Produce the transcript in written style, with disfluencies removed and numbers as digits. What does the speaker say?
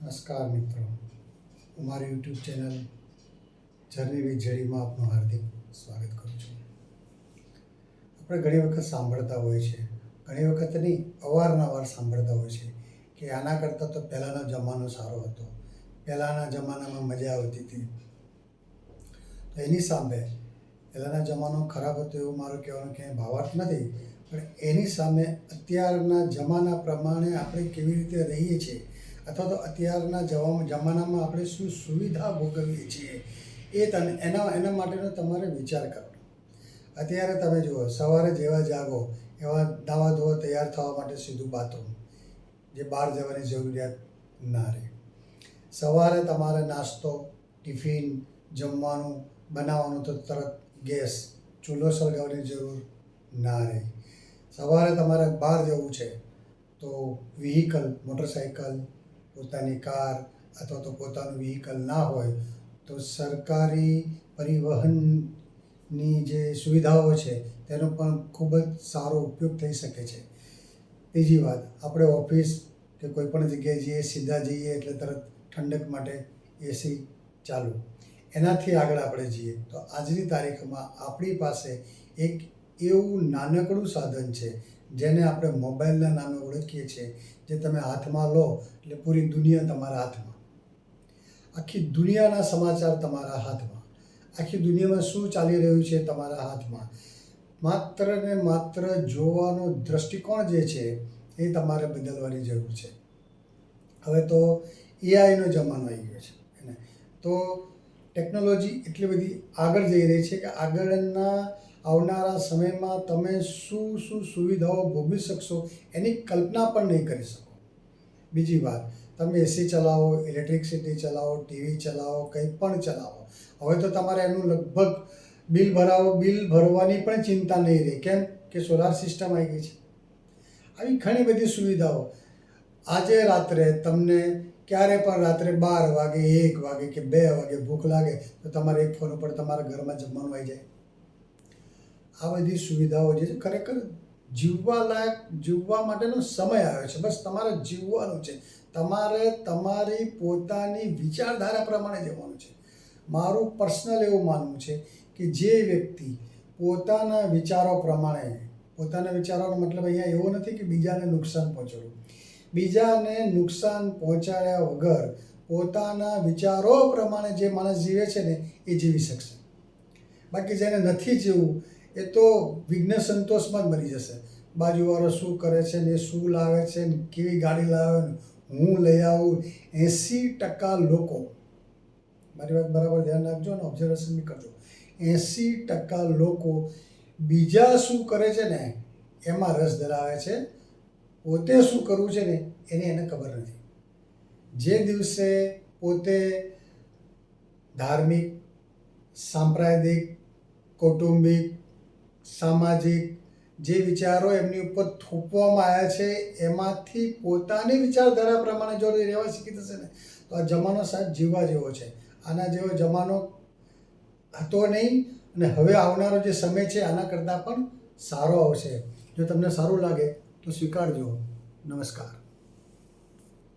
નમસ્કાર મિત્રો, હું મારી યુટ્યુબ ચેનલ જર્ની વિથ જેડીમાં આપનું હાર્દિક સ્વાગત કરું છું. આપણે ઘણી વખત સાંભળતા હોઈએ છીએ, ઘણી વખત નહીં, અવારનવાર સાંભળતા હોઈએ છીએ કે આના કરતાં તો પહેલાંનો જમાનો સારો હતો, પહેલાંના જમાનામાં મજા આવતી હતી. તો એની સામે પહેલાંના જમાનો ખરાબ હતો એવું મારું કહેવાનું ક્યાંય ભાવાર્થ નથી, પણ એની સામે અત્યારના જમાના પ્રમાણે આપણે કેવી રીતે રહીએ છીએ અથવા તો અત્યારના જમાનામાં આપણે શું સુવિધા ભોગવીએ છીએ એના માટેનો તમારે વિચાર કરવાનો. અત્યારે તમે જુઓ, સવારે જેવા જાગો એવા નાવા ધોવા તૈયાર થવા માટે સીધું બાથરૂમ, જે બહાર જવાની જરૂરિયાત ના રહે. સવારે તમારે નાસ્તો, ટિફિન, જમવાનું બનાવવાનું તો તરત ગેસ, ચૂલો સળગાવવાની જરૂર ના રહે. સવારે તમારે બહાર જવું છે તો વ્હીકલ, મોટરસાઇકલ, પોતાની કાર અથવા તો પોતાનું વ્હીકલ ના હોય તો સરકારી પરિવહનની જે સુવિધાઓ છે તેનો પણ ખૂબ જ સારો ઉપયોગ થઈ શકે છે. બીજી વાત, આપણે ઓફિસ કે કોઈ પણ જગ્યાએ જઈએ, સીધા જઈએ એટલે તરત ઠંડક માટે એસી ચાલુ. એનાથી આગળ આપણે જઈએ તો આજની તારીખમાં આપણી પાસે એક એવું નાનકડું સાધન છે જેને આપણે મોબાઈલના નામે ઓળખીએ છીએ, જે તમે હાથમાં લો એટલે પૂરી દુનિયા તમારા હાથમાં, આખી દુનિયાના સમાચાર તમારા હાથમાં, આખી દુનિયામાં શું ચાલી રહ્યું છે તમારા હાથમાં. માત્ર ને માત્ર જોવાનો દૃષ્ટિકોણ જે છે એ તમારે બદલવાની જરૂર છે. હવે તો એઆઈનો જમાનો આવી ગયો છે એને તો ટેકનોલોજી એટલી બધી આગળ જઈ રહી છે કે આગળના આવનારા સમયમાં તમે શું શું સુવિધાઓ ભોગવી શકશો એની કલ્પના પણ નહીં કરી શકો. બીજી વાત, તમે એસી ચલાવો, ઇલેક્ટ્રિસિટી ચલાવો, ટીવી ચલાવો, કંઈ પણ ચલાવો, હવે તો તમારે એનું લગભગ બિલ ભરવાની પણ ચિંતા નહીં રહે. કેમ કે સોલાર સિસ્ટમ આવી ગઈ છે. આવી ઘણી બધી સુવિધાઓ. આજે રાત્રે તમને ક્યારે પણ રાત્રે 12 વાગે, 1 વાગે કે 2 વાગે ભૂખ લાગે તો તમારે એક ફોન ઉપર તમારા ઘરમાં જમવાનું આવી જાય. આ બધી સુવિધાઓ જે છે ખરેખર જીવવા માટેનો સમય આવ્યો છે. બસ તમારે જીવવાનું છે, તમારે તમારી પોતાની વિચારધારા પ્રમાણે જવાનું છે. મારું પર્સનલ એવું માનવું છે કે જે વ્યક્તિ પોતાના વિચારો પ્રમાણે, પોતાના વિચારોનો મતલબ અહીંયા એવો નથી કે બીજાને નુકસાન પહોંચાડવું, બીજાને નુકસાન પહોંચાડ્યા વગર પોતાના વિચારો પ્રમાણે જે માણસ જીવે છે ને એ જીવી શકશે. બાકી જેને નથી જીવવું એ તો વિઘ્ન સંતોષમાં જ મરી જશે. બાજુવાળો શું કરે છે ને, એ શું લાવે છે ને, કેવી ગાડી લાવે ને, હું લઈ આવું. 80% લોકો, મારી વાત બરાબર ધ્યાન રાખજો ને, ઓબ્ઝર્વેશન બી કરજો, 80% લોકો બીજા શું કરે છે ને એમાં રસ ધરાવે છે, પોતે શું કરવું છે ને એને ખબર નથી. જે દિવસે પોતે ધાર્મિક, સાંપ્રદાયિક, કૌટુંબિક, સામાજિક જે વિચારો એમની ઉપર થોપવામાં આવ્યા છે એમાંથી પોતાની વિચારધારા પ્રમાણે જો રહેવા શીખી થશે ને તો આ જમાનો સાહેબ જીવવા જેવો છે. આના જેવો જમાનો હતો નહીં અને હવે આવનારો જે સમય છે આના કરતાં પણ સારો આવશે. જો તમને સારું લાગે તો સ્વીકારજો. નમસ્કાર.